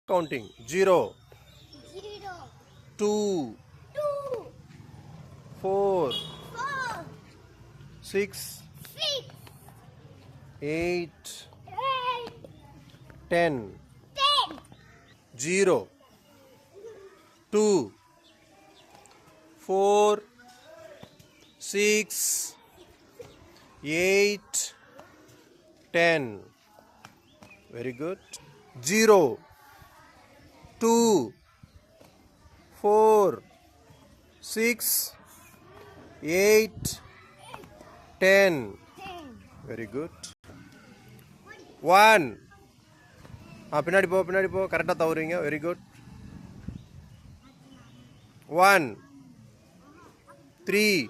Counting 0, 0, 2, 2, 4, 4, 6, 6, 8, 8, 10. 10, 0, 2, 4, 6, 8, 10. Very good. 0, 2, 4, 6, 8, 10. 10, Very good. 1. பின்னாடி போ கரெக்டாக தவறுங்க. Very good. 1, 3,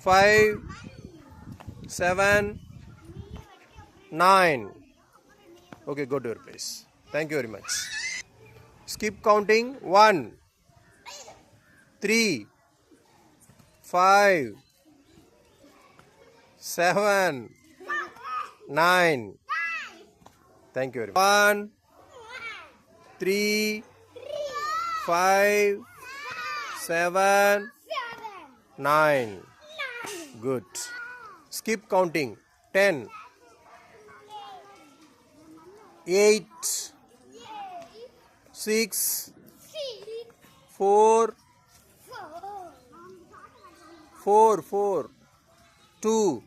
5, 7, 9. Okay, go to your place. Thank you very much. Skip counting. 1, 3, 5, 7, 9. Thank you very much. 1, 3, 5, 7, 9. Good. Skip counting. 10, 8, 6, 4, 2,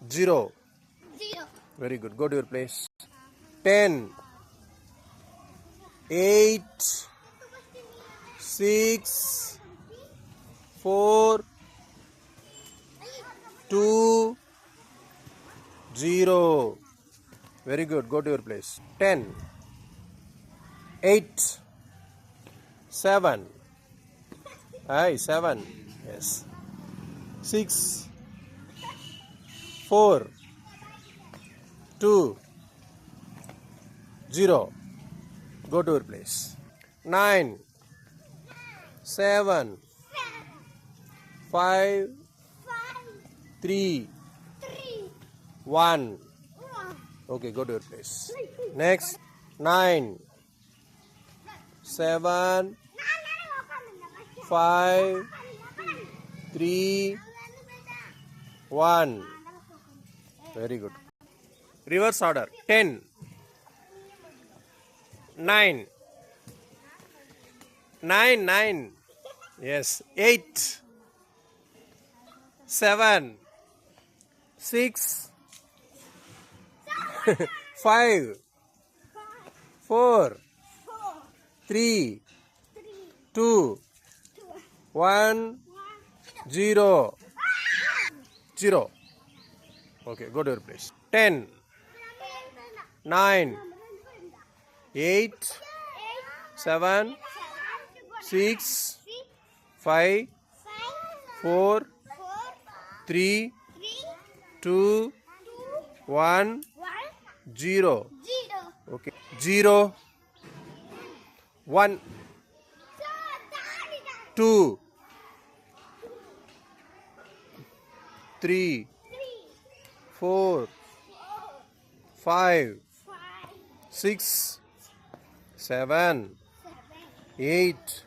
0. 0, Very good. Go to your place. 10, 8, 6, 4, 2, 0. Very good. Go to your place. 10, 8, 7. Aye, 7. Yes. 6, 4, 2, 0. Go to your place. 9, 7, 5, 3, 1. Okay, go to your place. Next. 9, 7, 5, 3, 1. Very good. Reverse order. 10, 9, 9. Yes. 8, 7, 6, 5, 4, 3, 2, 1, 0. 0. Okay, go to your place. 10, 9, 8, 7, 6, 5, 4, 3, 2, 1, 0. Okay. 0, 1, 2, 3, 4, 5, 6, 7, 8,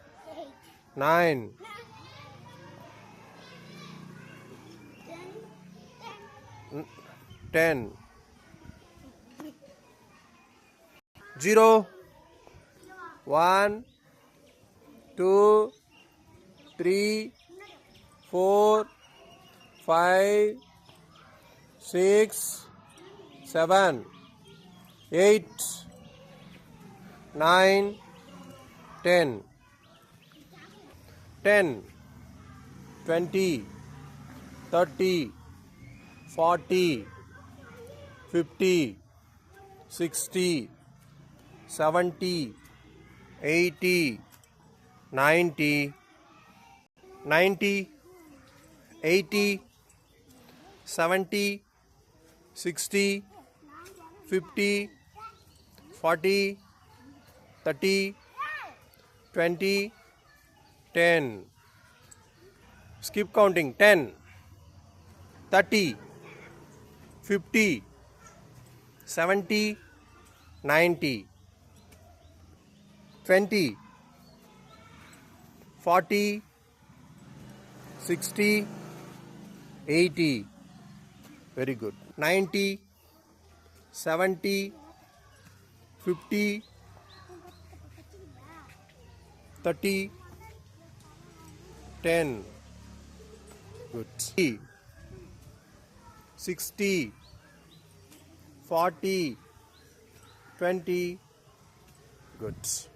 9. 10. 0, 1, 2, 3, 4, 5, 6, 7, 8, 9, 10. 10, 20, 30, 40, 50, 60, 70, 80, 90, 80, 70, 60, 50, 40, 30, 20, 10. Skip counting. 10, 30, 50, 70, 90, 20, 40, 60, 80. Very good. 90, 70, 50, 30, 10. Good. 60, 40, 20. Good.